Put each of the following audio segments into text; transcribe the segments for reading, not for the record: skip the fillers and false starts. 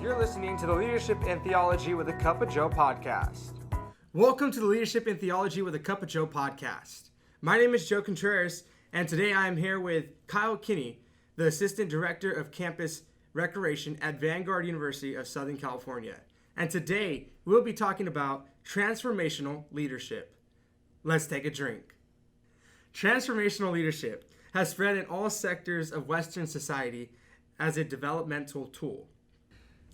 You're listening to the Leadership and Theology with a Cup of Joe podcast. Welcome to the Leadership and Theology with a Cup of Joe podcast. My name is Joe Contreras, and today I am here with Kyle Kinney, the Assistant Director of Campus Recreation at Vanguard University of Southern California. And today we'll be talking about transformational leadership. Let's take a drink. Transformational leadership has spread in all sectors of Western society as a developmental tool.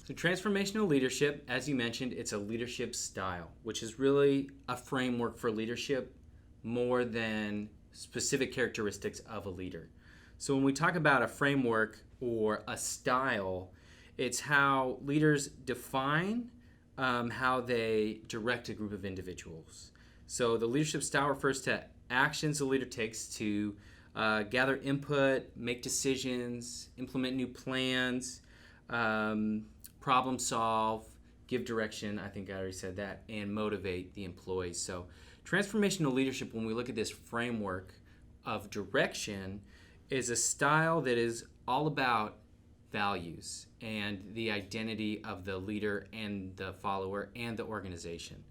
So transformational leadership, as you mentioned, it's a leadership style, which is really a framework for leadership more than specific characteristics of a leader. So when we talk about a framework or a style, it's how leaders define how they direct a group of individuals. So the leadership style refers to actions a leader takes to gather input, make decisions, implement new plans, problem solve, give direction, I think I already said that, and motivate the employees. So transformational leadership, when we look at this framework of direction, is a style that is all about values and the identity of the leader and the follower and the organization.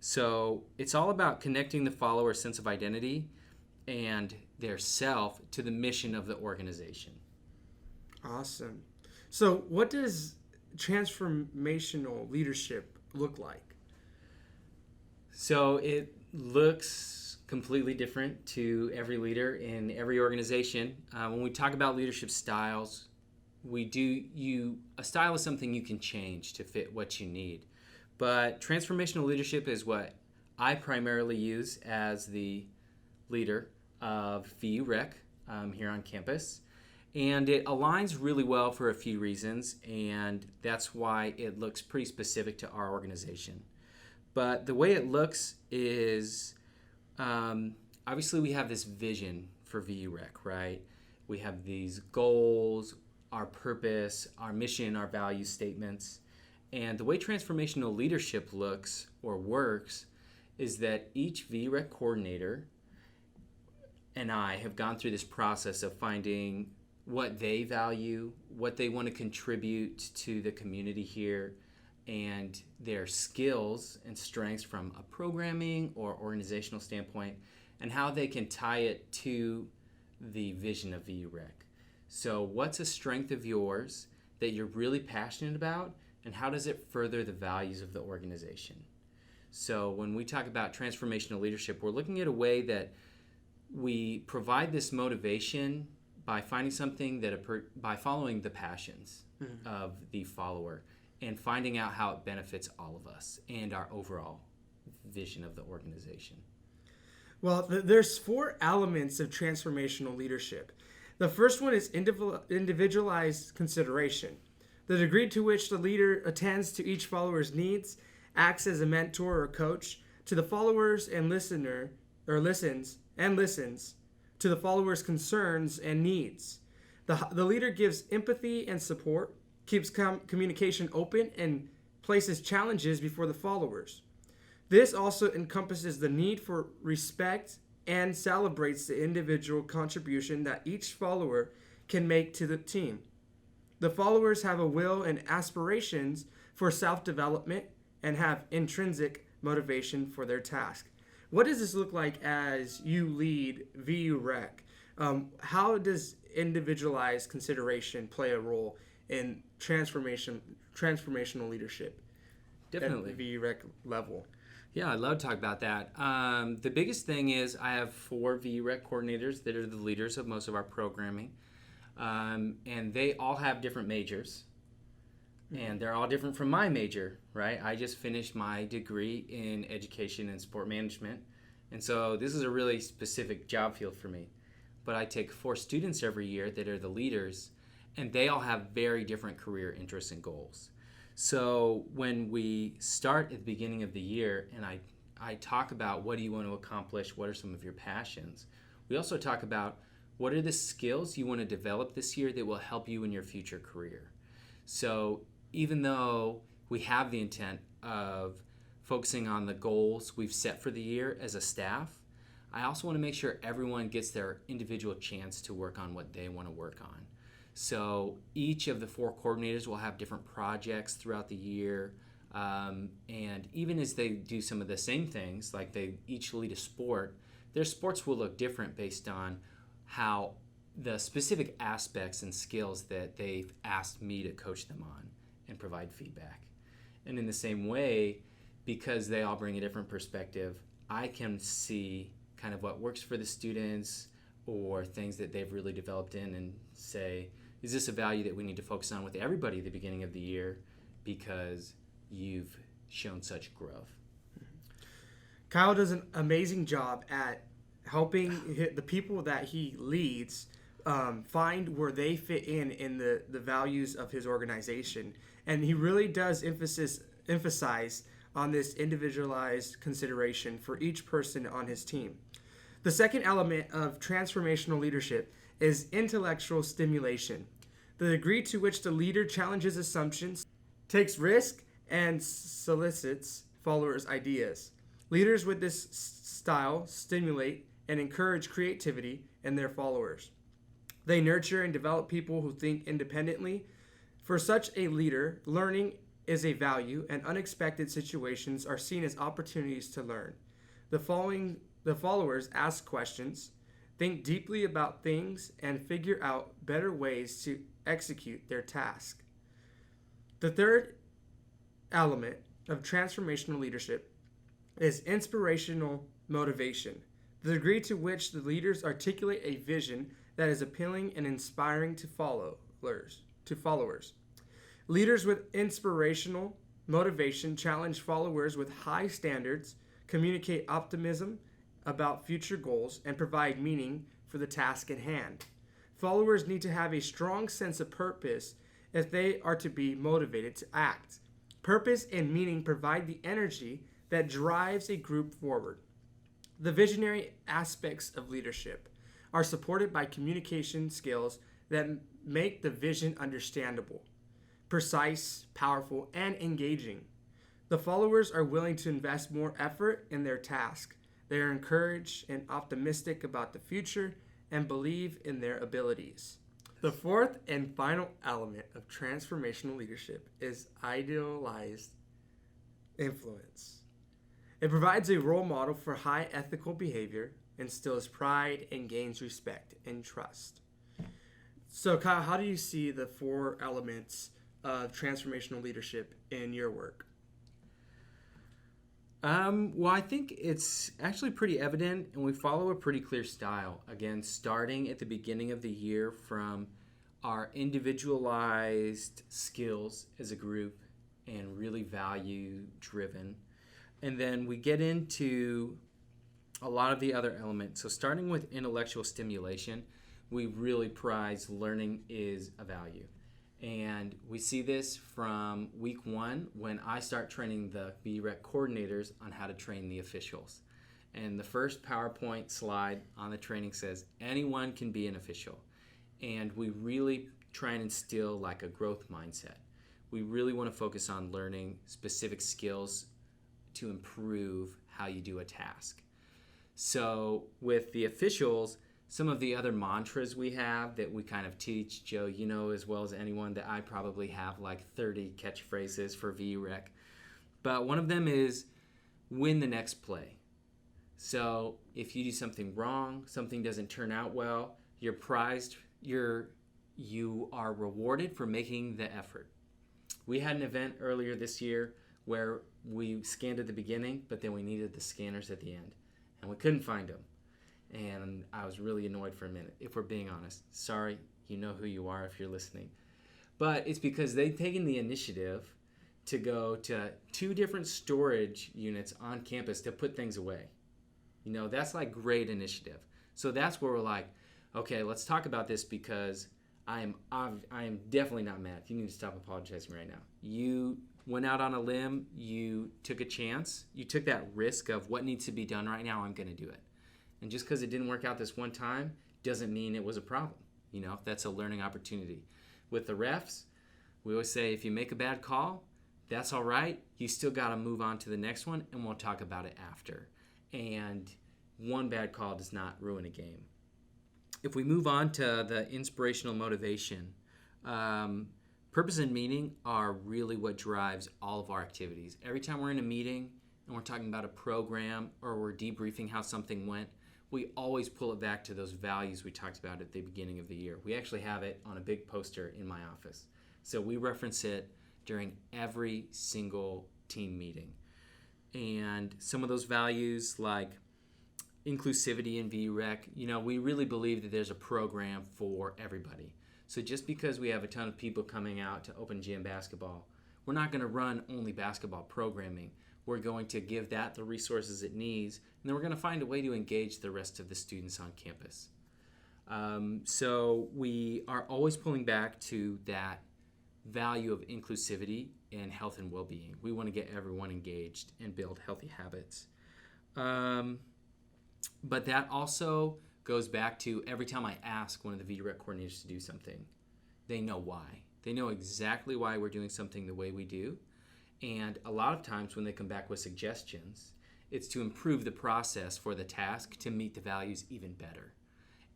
So it's all about connecting the follower's sense of identity and their self to the mission of the organization. Awesome. So what does transformational leadership look like? So it looks completely different to every leader in every organization. When we talk about leadership styles, a style is something you can change to fit what you need. But transformational leadership is what I primarily use as the leader of VU Rec here on campus. And it aligns really well for a few reasons, and that's why it looks pretty specific to our organization. But the way it looks is, obviously we have this vision for VU Rec, right? We have these goals, our purpose, our mission, our value statements. And the way transformational leadership looks or works is that each VU Rec coordinator and I have gone through this process of finding what they value, what they want to contribute to the community here, and their skills and strengths from a programming or organizational standpoint, and how they can tie it to the vision of VU Rec. So what's a strength of yours that you're really passionate about, and how does it further the values of the organization? So when we talk about transformational leadership, we're looking at a way that we provide this motivation by finding something by following the passions of the follower and finding out how it benefits all of us and our overall vision of the organization. Well, there's 4 elements of transformational leadership. The first one is individualized consideration. The degree to which the leader attends to each follower's needs, acts as a mentor or coach to the followers and listens to the followers' concerns and needs. The leader gives empathy and support, keeps communication open, and places challenges before the followers. This also encompasses the need for respect and celebrates the individual contribution that each follower can make to the team. The followers have a will and aspirations for self-development and have intrinsic motivation for their task. What does this look like as you lead VU Rec? How does individualized consideration play a role in transformational leadership? Definitely. At the VU Rec level? Yeah, I'd love to talk about that. The biggest thing is I have 4 VU Rec coordinators that are the leaders of most of our programming. And they all have different majors. And they're all different from my major, right? I just finished my degree in education and sport management. And so this is a really specific job field for me. But I take 4 students every year that are the leaders, and they all have very different career interests and goals. So when we start at the beginning of the year and I talk about what do you want to accomplish, what are some of your passions, we also talk about what are the skills you want to develop this year that will help you in your future career. So even though we have the intent of focusing on the goals we've set for the year as a staff, I also want to make sure everyone gets their individual chance to work on what they want to work on. So each of the 4 coordinators will have different projects throughout the year. And even as they do some of the same things, like they each lead a sport, their sports will look different based on how the specific aspects and skills that they've asked me to coach them on and provide feedback. And in the same way, because they all bring a different perspective, I can see kind of what works for the students or things that they've really developed in and say, is this a value that we need to focus on with everybody at the beginning of the year because you've shown such growth? Kyle does an amazing job at helping the people that he leads find where they fit in the values of his organization. And he really does emphasize on this individualized consideration for each person on his team. The second element of transformational leadership is intellectual stimulation, the degree to which the leader challenges assumptions, takes risk, and solicits followers' ideas. Leaders with this style stimulate and encourage creativity in their followers. They nurture and develop people who think independently. For such a leader, learning is a value, and unexpected situations are seen as opportunities to learn. The followers ask questions, think deeply about things, and figure out better ways to execute their task. The third element of transformational leadership is inspirational motivation, the degree to which the leaders articulate a vision that is appealing and inspiring to followers. Leaders with inspirational motivation challenge followers with high standards, communicate optimism about future goals, and provide meaning for the task at hand. Followers need to have a strong sense of purpose if they are to be motivated to act. Purpose and meaning provide the energy that drives a group forward. The visionary aspects of leadership are supported by communication skills that make the vision understandable, precise, powerful, and engaging. The followers are willing to invest more effort in their task. They are encouraged and optimistic about the future and believe in their abilities. The fourth and final element of transformational leadership is idealized influence. It provides a role model for high ethical behavior, instills pride, and gains respect and trust. So, Kyle, how do you see the 4 elements of transformational leadership in your work? Well, I think it's actually pretty evident, and we follow a pretty clear style. Again, starting at the beginning of the year from our individualized skills as a group and really value-driven. And then we get into a lot of the other elements. So starting with intellectual stimulation, we really prize learning is a value. And we see this from week 1 when I start training the BREC coordinators on how to train the officials. And the first PowerPoint slide on the training says, anyone can be an official. And we really try and instill like a growth mindset. We really want to focus on learning specific skills to improve how you do a task. So with the officials, some of the other mantras we have that we kind of teach, Joe, you know as well as anyone that I probably have like 30 catchphrases for VREC. But one of them is win the next play. So if you do something wrong, something doesn't turn out well, you're prized, you are rewarded for making the effort. We had an event earlier this year where we scanned at the beginning, but then we needed the scanners at the end, and we couldn't find them. And I was really annoyed for a minute, if we're being honest. Sorry, you know who you are if you're listening. But it's because they've taken the initiative to go to 2 different storage units on campus to put things away. You know, that's like great initiative. So that's where we're like, okay, let's talk about this because I am definitely not mad. You need to stop apologizing right now. You went out on a limb. You took a chance. You took that risk of what needs to be done right now. I'm going to do it. And just because it didn't work out this one time doesn't mean it was a problem. You know, that's a learning opportunity. With the refs, we always say if you make a bad call, that's all right. You still got to move on to the next one, and we'll talk about it after. And one bad call does not ruin a game. If we move on to the inspirational motivation, Purpose and meaning are really what drives all of our activities. Every time we're in a meeting and we're talking about a program or we're debriefing how something went, we always pull it back to those values we talked about at the beginning of the year. We actually have it on a big poster in my office. So we reference it during every single team meeting. And some of those values like inclusivity in VREC, we really believe that there's a program for everybody. So just because we have a ton of people coming out to open gym basketball, we're not going to run only basketball programming. We're going to give that the resources it needs, and then we're going to find a way to engage the rest of the students on campus. So we are always pulling back to that value of inclusivity and health and well-being. We want to get everyone engaged and build healthy habits. But that also goes back to every time I ask one of the VREC coordinators to do something, they know why. They know exactly why we're doing something the way we do. And a lot of times when they come back with suggestions, it's to improve the process for the task to meet the values even better.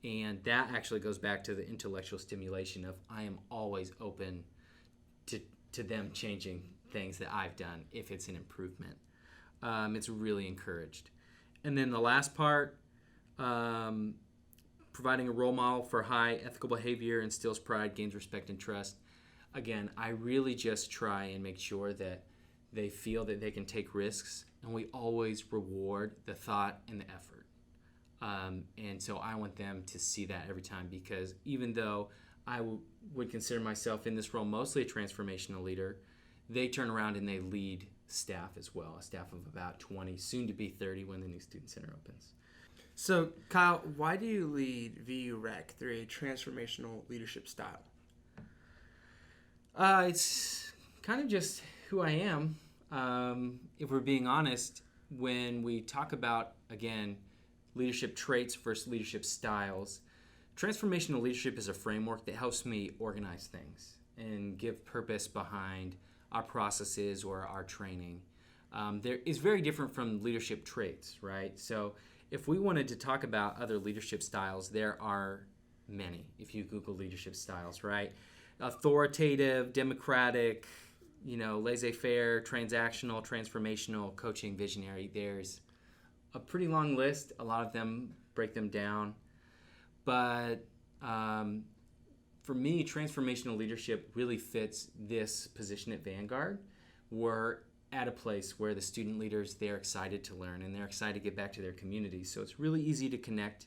And that actually goes back to the intellectual stimulation of I am always open to them changing things that I've done if it's an improvement. It's really encouraged. And then the last part, providing a role model for high ethical behavior, instills pride, gains respect and trust. Again, I really just try and make sure that they feel that they can take risks, and we always reward the thought and the effort. And so I want them to see that every time, because even though I would consider myself in this role mostly a transformational leader, they turn around and they lead staff as well, a staff of about 20, soon to be 30 when the new student center opens. So, Kyle, why do you lead VUREC through a transformational leadership style? It's kind of just who I am. If we're being honest, when we talk about, again, leadership traits versus leadership styles, transformational leadership is a framework that helps me organize things and give purpose behind our processes or our training. There is very different from leadership traits, right? So if we wanted to talk about other leadership styles, there are many. If you Google leadership styles, right? Authoritative, democratic, laissez-faire, transactional, transformational, coaching, visionary. There's a pretty long list. A lot of them break them down. But for me, transformational leadership really fits this position at Vanguard. We're at a place where the student leaders, they're excited to learn and they're excited to get back to their communities. So it's really easy to connect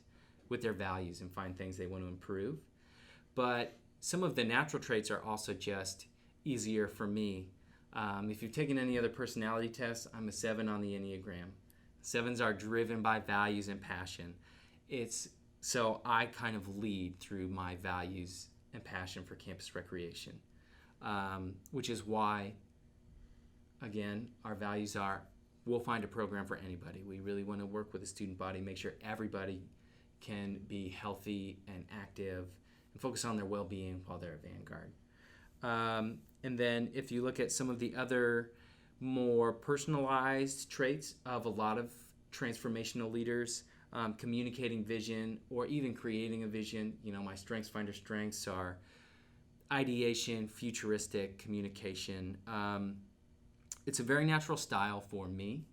with their values and find things they want to improve. But some of the natural traits are also just easier for me. If you've taken any other personality tests, I'm a 7 on the Enneagram. 7s are driven by values and passion. So I kind of lead through my values and passion for campus recreation, which is why, again, our values are, we'll find a program for anybody. We really want to work with the student body, make sure everybody can be healthy and active and focus on their well-being while they're at Vanguard. And then if you look at some of the other more personalized traits of a lot of transformational leaders, communicating vision or even creating a vision, my strengths are ideation, futuristic communication. It's a very natural style for me.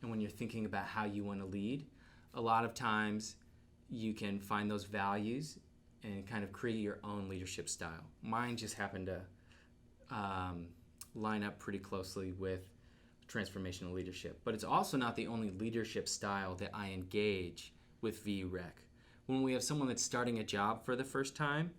And when you're thinking about how you want to lead, a lot of times you can find those values and kind of create your own leadership style. Mine just happened to line up pretty closely with transformational leadership. But it's also not the only leadership style that I engage with VREC. When we have someone that's starting a job for the first time,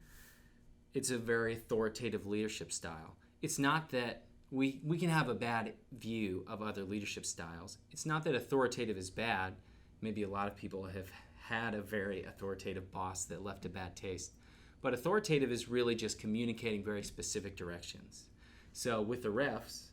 it's a very authoritative leadership style. It's not that we can have a bad view of other leadership styles. It's not that authoritative is bad. Maybe a lot of people have had a very authoritative boss that left a bad taste. But authoritative is really just communicating very specific directions. So with the refs,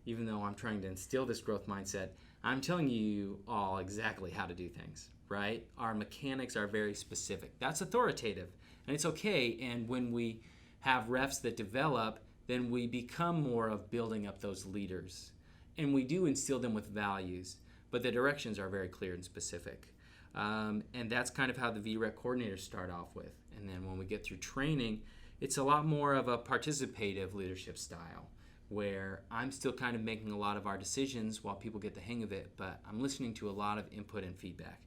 even though I'm trying to instill this growth mindset, I'm telling you all exactly how to do things, right? Our mechanics are very specific. That's authoritative, and it's okay. And when we have refs that develop, then we become more of building up those leaders. And we do instill them with values, but the directions are very clear and specific. And that's kind of how the VREC coordinators start off with. And then when we get through training, It's a lot more of a participative leadership style where I'm still kind of making a lot of our decisions while people get the hang of it, but I'm listening to a lot of input and feedback.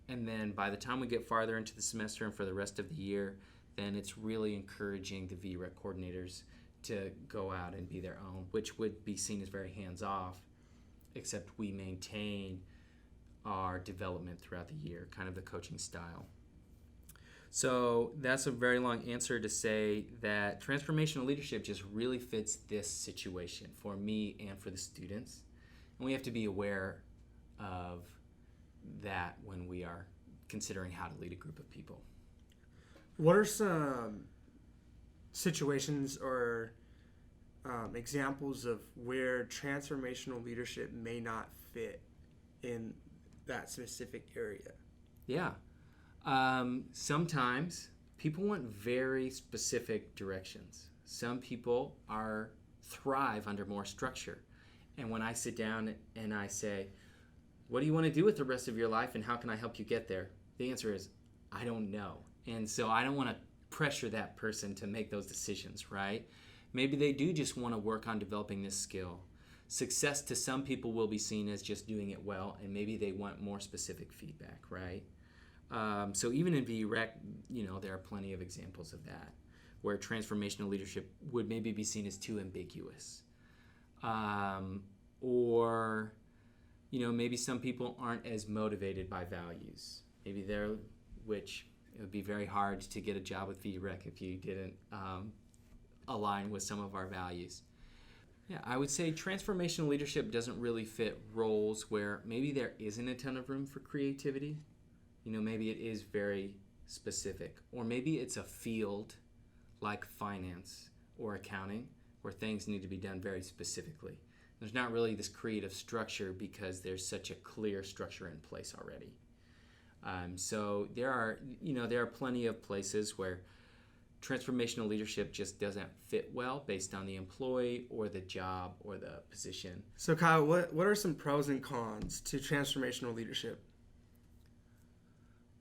And then by the time we get farther into the semester and for the rest of the year, then it's really encouraging the VREC coordinators to go out and be their own, which would be seen as very hands-off, except we maintain our development throughout the year, kind of the coaching style. So that's a very long answer to say that transformational leadership just really fits this situation for me and for the students. And we have to be aware of that when we are considering how to lead a group of people. What are some situations or examples of where transformational leadership may not fit in that specific area? Yeah. Sometimes people want very specific directions. Some people thrive under more structure. And when I sit down and I say, what do you want to do with the rest of your life and how can I help you get there? The answer is, I don't know. And so I don't want to pressure that person to make those decisions, right? Maybe they do just want to work on developing this skill. Success to some people will be seen as just doing it well, and maybe they want more specific feedback, right? So even in VREC, there are plenty of examples of that, where transformational leadership would maybe be seen as too ambiguous. Or maybe some people aren't as motivated by values. Maybe which it would be very hard to get a job with VREC if you didn't align with some of our values. Yeah, I would say transformational leadership doesn't really fit roles where maybe there isn't a ton of room for creativity. Maybe it is very specific. Or maybe it's a field like finance or accounting where things need to be done very specifically. There's not really this creative structure because there's such a clear structure in place already. So there are plenty of places where transformational leadership just doesn't fit well based on the employee or the job or the position. So Kyle, what are some pros and cons to transformational leadership?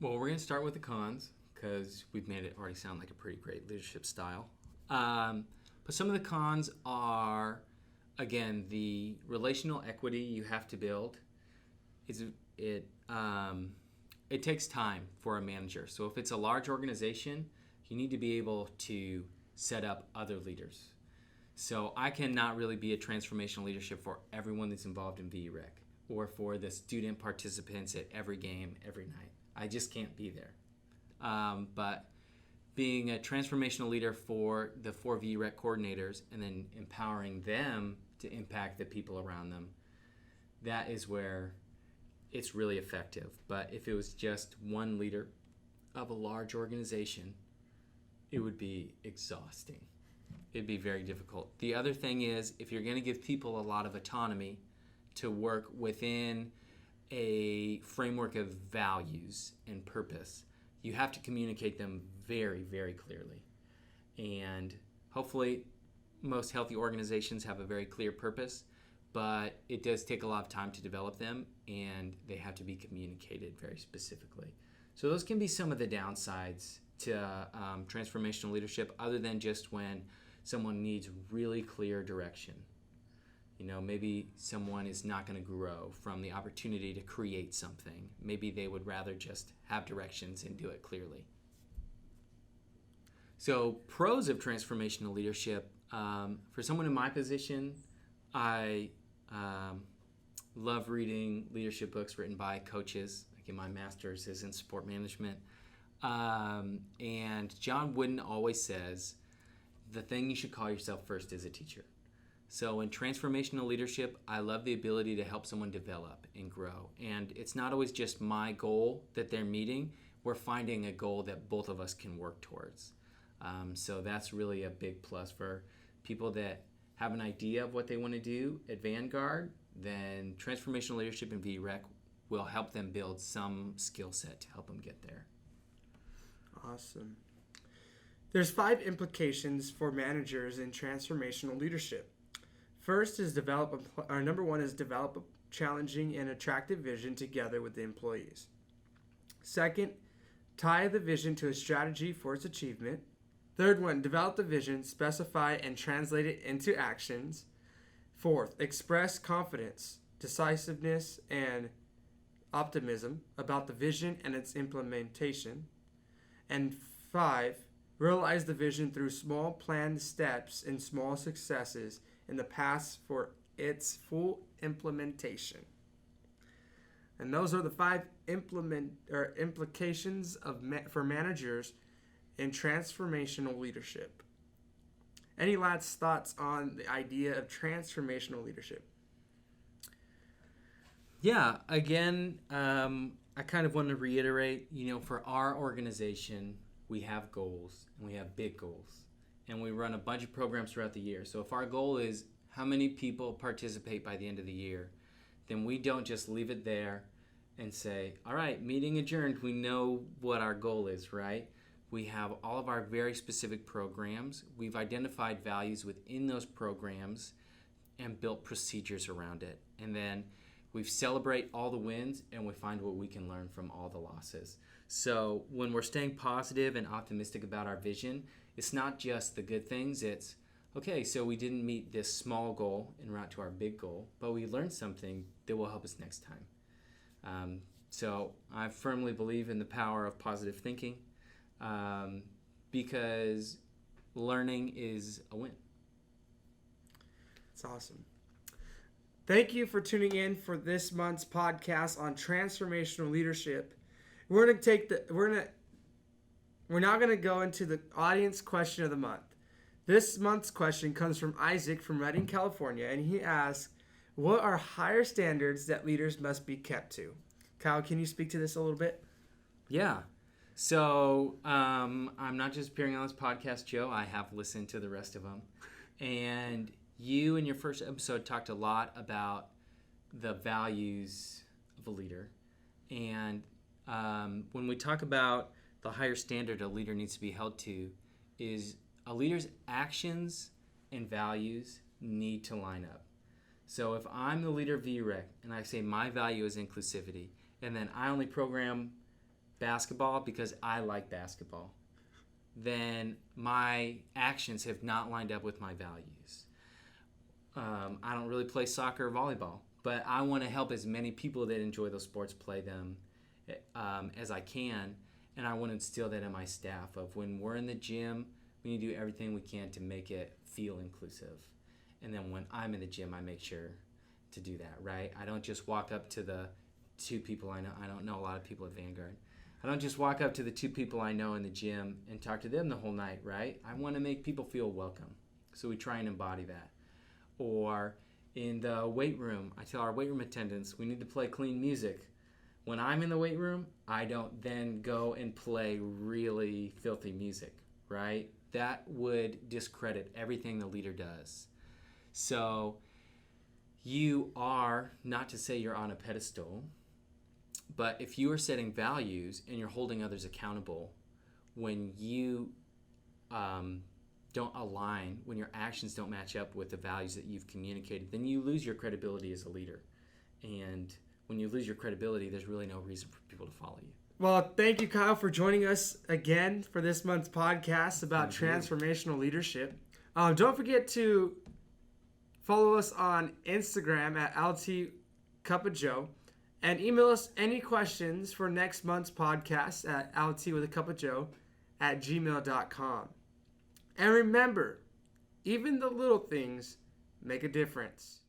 Well, we're going to start with the cons because we've made it already sound like a pretty great leadership style. But some of the cons are, again, the relational equity you have to build. It takes time for a manager. So if it's a large organization, you need to be able to set up other leaders. So I cannot really be a transformational leadership for everyone that's involved in VREC or for the student participants at every game every night. I just can't be there. But being a transformational leader for the 4 VREC coordinators and then empowering them to impact the people around them, that is where it's really effective. But if it was just one leader of a large organization, it would be exhausting. It'd be very difficult. The other thing is, if you're going to give people a lot of autonomy to work within a framework of values and purpose, you have to communicate them very, very clearly. And hopefully, most healthy organizations have a very clear purpose, but it does take a lot of time to develop them, and they have to be communicated very specifically. So those can be some of the downsides to transformational leadership, other than just when someone needs really clear direction. Maybe someone is not going to grow from the opportunity to create something. Maybe they would rather just have directions and do it clearly. So pros of transformational leadership, for someone in my position, I love reading leadership books written by coaches. Like my master's is in sport management. And John Wooden always says, the thing you should call yourself first is a teacher. So in transformational leadership, I love the ability to help someone develop and grow. And it's not always just my goal that they're meeting. We're finding a goal that both of us can work towards. So that's really a big plus for people that have an idea of what they want to do at Vanguard. Then transformational leadership in VREC will help them build some skill set to help them get there. Awesome. There's 5 implications for managers in transformational leadership. First is number 1 is develop a challenging and attractive vision together with the employees. Second, tie the vision to a strategy for its achievement. Third one, develop the vision, specify and translate it into actions. Fourth, express confidence, decisiveness, and optimism about the vision and its implementation. And 5, realize the vision through small planned steps and small successes in the path for its full implementation. And those are the 5 implications for managers in transformational leadership. Any last thoughts on the idea of transformational leadership? Yeah, again, I kind of want to reiterate, for our organization, we have goals, and we have big goals, and we run a bunch of programs throughout the year. So if our goal is how many people participate by the end of the year, then we don't just leave it there and say, all right, meeting adjourned, we know what our goal is, right? We have all of our very specific programs. We've identified values within those programs and built procedures around it. And then we celebrate all the wins, and we find what we can learn from all the losses. So when we're staying positive and optimistic about our vision, it's not just the good things. It's, okay, so we didn't meet this small goal en route to our big goal, but we learned something that will help us next time. So I firmly believe in the power of positive thinking, because learning is a win. It's awesome. Thank you for tuning in for this month's podcast on transformational leadership. We're now going to go into the audience question of the month. This month's question comes from Isaac from Redding, California, and he asks, what are higher standards that leaders must be kept to? Kyle, can you speak to this a little bit? Yeah. So I'm not just appearing on this podcast, Joe. I have listened to the rest of them. And you, in your first episode, talked a lot about the values of a leader. And when we talk about the higher standard a leader needs to be held to, is a leader's actions and values need to line up. So if I'm the leader of VUREC and I say my value is inclusivity, and then I only program basketball because I like basketball, then my actions have not lined up with my values. I don't really play soccer or volleyball, but I want to help as many people that enjoy those sports play them as I can, and I want to instill that in my staff of when we're in the gym, we need to do everything we can to make it feel inclusive. And then when I'm in the gym, I make sure to do that, right? I don't just walk up to the 2 people I know. I don't know a lot of people at Vanguard. I don't just walk up to the 2 people I know in the gym and talk to them the whole night, right? I want to make people feel welcome. So we try and embody that. Or in the weight room, I tell our weight room attendants, we need to play clean music. When I'm in the weight room, I don't then go and play really filthy music, right? That would discredit everything the leader does. So you are, not to say you're on a pedestal, but if you are setting values and you're holding others accountable, when you don't align, when your actions don't match up with the values that you've communicated, then you lose your credibility as a leader. And when you lose your credibility, there's really no reason for people to follow you. Well, thank you, Kyle, for joining us again for this month's podcast about transformational leadership. Don't forget to follow us on Instagram at LTCJ and email us any questions for next month's podcast at LTwithACupofJoe@gmail.com. And remember, even the little things make a difference.